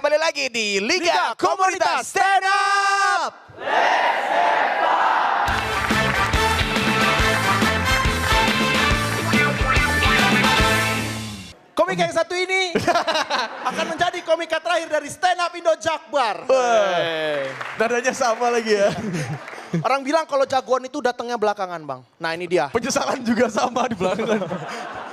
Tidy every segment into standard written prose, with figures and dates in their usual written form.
kembali lagi di Liga Komunitas Stand Up. Komika yang satu ini akan menjadi komika terakhir dari Stand Up Indo Jakbar. Nadanya sama lagi ya. Orang bilang kalau jagoan itu datangnya belakangan, Bang. Nah, ini dia. Penyesalan juga sama di belakangan.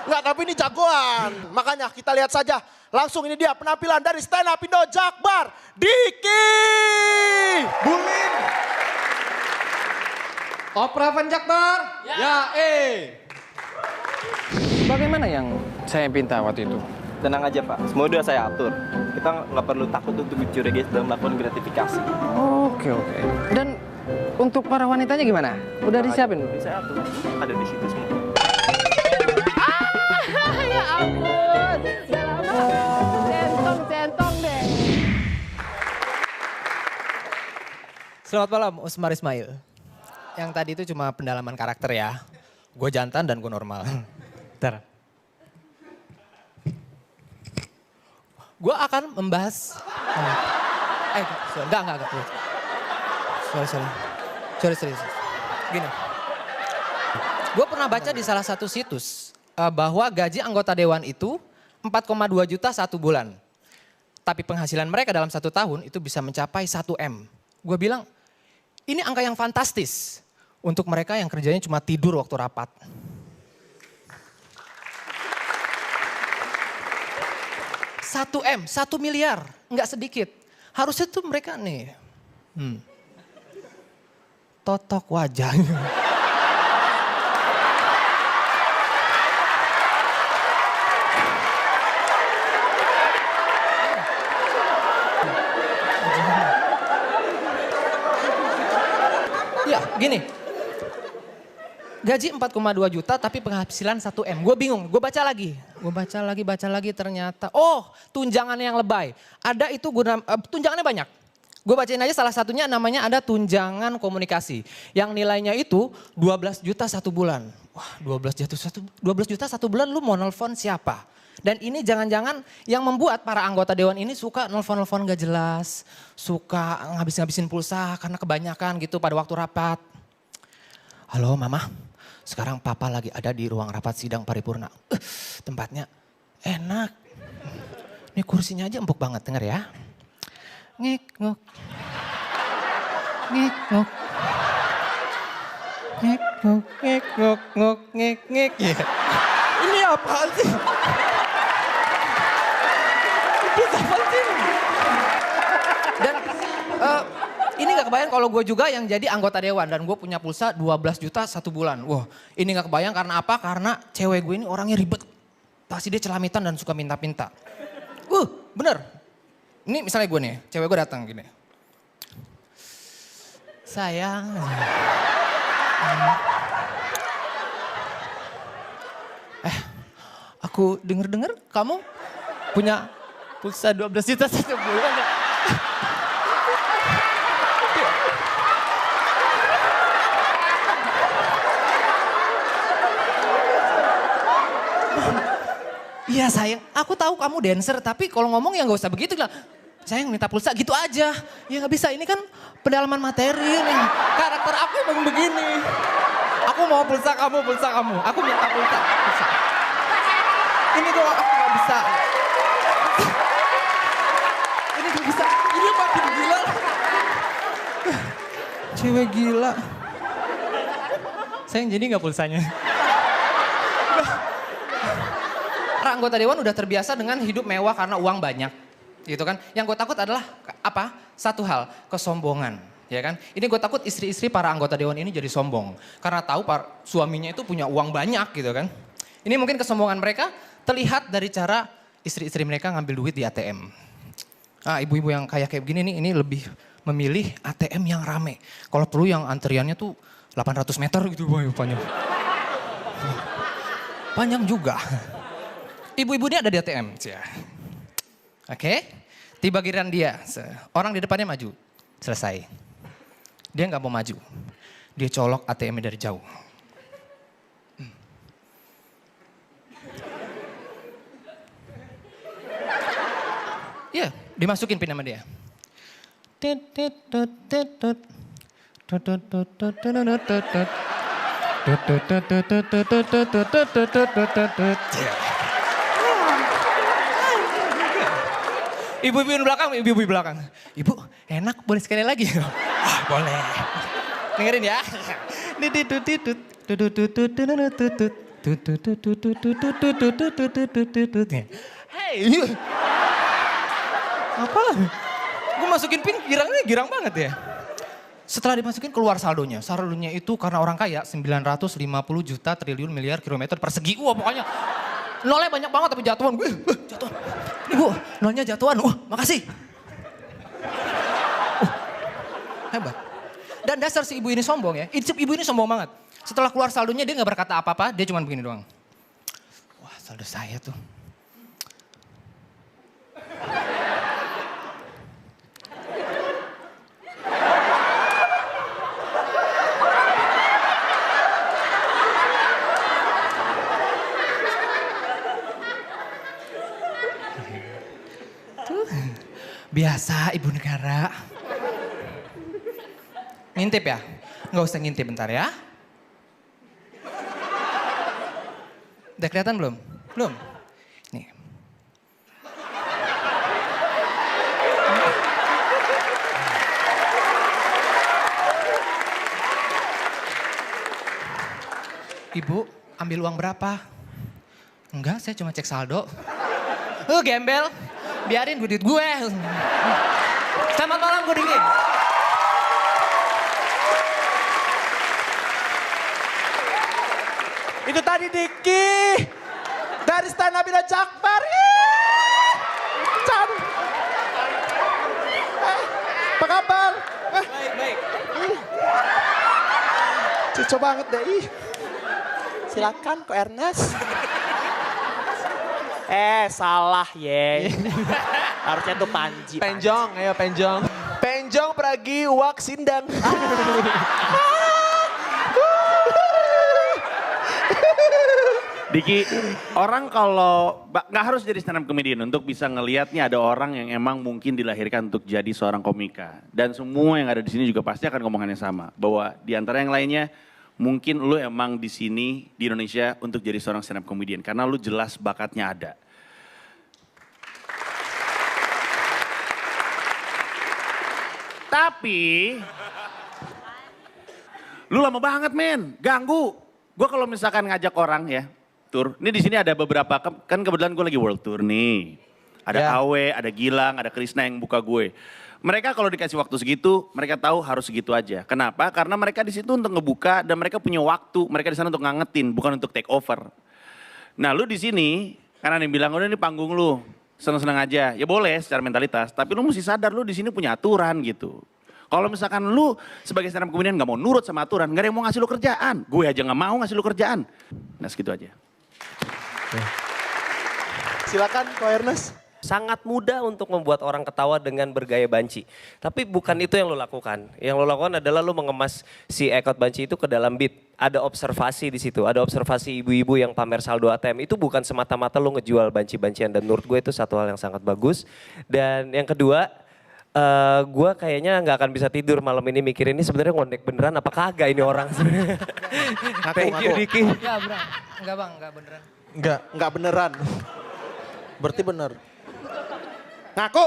Enggak, tapi ini jagoan. Makanya kita lihat saja. Langsung ini dia penampilan dari Stand Up Indo Jakbar. Diki! Bulin. Opera Van Jakbar? Ya, Bagaimana yang saya pinta waktu itu? Tenang aja Pak, semua udah saya atur. Kita nggak perlu takut untuk dicurigai dalam melakukan gratifikasi. Oke. Dan untuk para wanitanya gimana? Udah disiapin? Udah saya atur, ada di situ semua. Ya ampun, centong deh. Selamat malam, Usmar Ismail. Yang tadi itu cuma pendalaman karakter ya. Gue jantan dan gue normal. Bentar. Gue akan membahas... enggak. Sorry. Gini. Gue pernah baca di salah satu situs bahwa gaji anggota dewan itu 4,2 juta satu bulan. Tapi penghasilan mereka dalam 1 tahun itu bisa mencapai 1 M. Gue bilang, ini angka yang fantastis untuk mereka yang kerjanya cuma tidur waktu rapat. Satu M, 1 miliar, nggak sedikit. Harusnya tuh mereka nih, totok wajahnya. Ya gini, gaji 4,2 juta tapi penghasilan 1 M. Gue bingung, gue baca lagi ternyata. Oh, tunjangan yang lebay. Ada itu tunjangannya banyak. Gue bacain aja salah satunya namanya ada tunjangan komunikasi. Yang nilainya itu 12 juta 1 bulan. Wah 12 juta 1 bulan lu mau nelfon siapa? Dan ini jangan-jangan yang membuat para anggota dewan ini suka nelfon-nelfon gak jelas. Suka ngabis-ngabisin pulsa karena kebanyakan gitu pada waktu rapat. Halo mama, sekarang papa lagi ada di ruang rapat sidang paripurna. Tempatnya enak. Ini kursinya aja empuk banget, denger ya. Ngik ngok. Ngik ngok. Ngik ngok, ngik ngok, ngok, ngik ngik. Ya. Ini apaan sih? Dan ini gak kebayang kalau gue juga yang jadi anggota dewan dan gue punya pulsa 12 juta 1 bulan. Wah ini gak kebayang karena apa? Karena cewek gue ini orangnya ribet. Pasti dia celamitan dan suka minta-minta. Bener. Ini misalnya gue nih, cewek gue datang gini. Sayang. Aku denger-denger kamu punya pulsa 12 juta 1 bulan ya? Iya sayang, aku tahu kamu dancer tapi kalau ngomong ya gak usah begitu lah. Sayang minta pulsa gitu aja. Ya gak bisa, ini kan pendalaman materi nih. Karakter aku emang begini. Aku mau pulsa kamu. Aku minta pulsa. Ini doang aku gak bisa. Ini gak bisa, ini makin gila. Cewek gila. Sayang jadi gak pulsanya? Anggota dewan udah terbiasa dengan hidup mewah karena uang banyak, gitu kan? Yang gue takut adalah apa? Satu hal, kesombongan, ya kan? Ini gue takut istri-istri para anggota dewan ini jadi sombong karena tahu suaminya itu punya uang banyak, gitu kan? Ini mungkin kesombongan mereka terlihat dari cara istri-istri mereka ngambil duit di ATM. Ibu-ibu yang kayak begini nih, ini lebih memilih ATM yang rame. Kalau perlu yang antriannya tuh 800 meter gitu, panjang. Panjang juga. Ibu-ibu ini ada di ATM. Oke, tiba giliran dia. Orang di depannya maju. Selesai. Dia nggak mau maju. Dia colok ATM-nya dari jauh. Iya, Dimasukin pin sama dia. Ibu-ibu di belakang, ibu-ibu di belakang. Ibu, enak boleh sekali lagi? Ah, boleh. Dengerin ya. Hey, apa? Gue masukin pin, girang banget ya. Setelah dimasukin keluar saldonya. Saldonya itu karena orang kaya 950 juta triliun miliar kilometer persegi. Wah pokoknya nolnya banyak banget tapi jatuhan. Jatuhan. Ini bu, nolnya jatuhan. Wah makasih. Hebat. Dan dasar si ibu ini sombong ya. Ibu ini sombong banget. Setelah keluar saldonya dia gak berkata apa-apa. Dia cuma begini doang. Wah saldo saya tuh. Biasa ibu negara. Ngintip ya? Nggak usah ngintip bentar ya. Udah kelihatan belum? Belum? Nih. Ibu, ambil uang berapa? Enggak, saya cuma cek saldo. Gembel. Biarin duit gue. Selamat malam, gue Diki. Itu tadi Diki dari Stand Up Indo Jakbar. Can. Apa kabar? Baik. Cucu banget deh. Silakan Ko Ernest. Salah ye. Harusnya tuh Panji. Penjong, ayo penjong. Penjong Pragi Wak Sindang. Diki, orang kalau nggak harus jadi stand up comedian untuk bisa ngelihatnya ada orang yang emang mungkin dilahirkan untuk jadi seorang komika. Dan semua yang ada di sini juga pasti akan ngomongannya sama. Bahwa di antara yang lainnya mungkin lu emang di sini di Indonesia untuk jadi seorang stand up comedian. Karena lu jelas bakatnya ada. Tapi lu lama banget men, ganggu. Gue kalau misalkan ngajak orang ya, tour. Ini di sini ada beberapa, kan kebetulan gue lagi world tour nih. Ada Awe, ada Gilang, ada Krisna yang buka gue. Mereka kalau dikasih waktu segitu, mereka tahu harus segitu aja. Kenapa? Karena mereka di situ untuk ngebuka dan mereka punya waktu. Mereka di sana untuk ngangetin, bukan untuk take over. Nah lu di sini, karena ada yang bilang, udah ini panggung lu, seneng-seneng aja. Ya boleh secara mentalitas, tapi lu mesti sadar lu di sini punya aturan gitu. Kalau misalkan lu sebagai stand up comedian gak mau nurut sama aturan, gak ada yang mau ngasih lu kerjaan. Gue aja gak mau ngasih lu kerjaan. Nah segitu aja. Silakan Ko Ernest. Sangat mudah untuk membuat orang ketawa dengan bergaya banci. Tapi bukan itu yang lo lakukan. Yang lo lakukan adalah lo mengemas si ekot banci itu ke dalam beat. Ada observasi di situ. Ada observasi ibu-ibu yang pamer saldo ATM. Itu bukan semata-mata lo ngejual banci-bancian. Dan menurut gue itu satu hal yang sangat bagus. Dan yang kedua, gue kayaknya nggak akan bisa tidur malam ini mikirin ini sebenarnya ngondek beneran apa kagak ini orang sebenarnya. Thank you Diki. Enggak bang, enggak beneran. Enggak beneran. Berarti bener. Ngaku.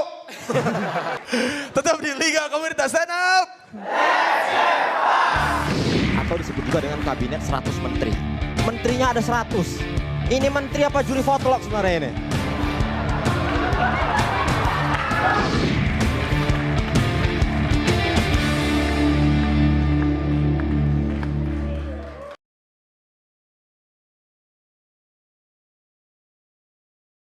Tetap di Liga Komunitas Stand Up. Atau disebut juga dengan kabinet 100 menteri. Menterinya ada 100. Ini menteri apa juri fotlog sebenarnya ini?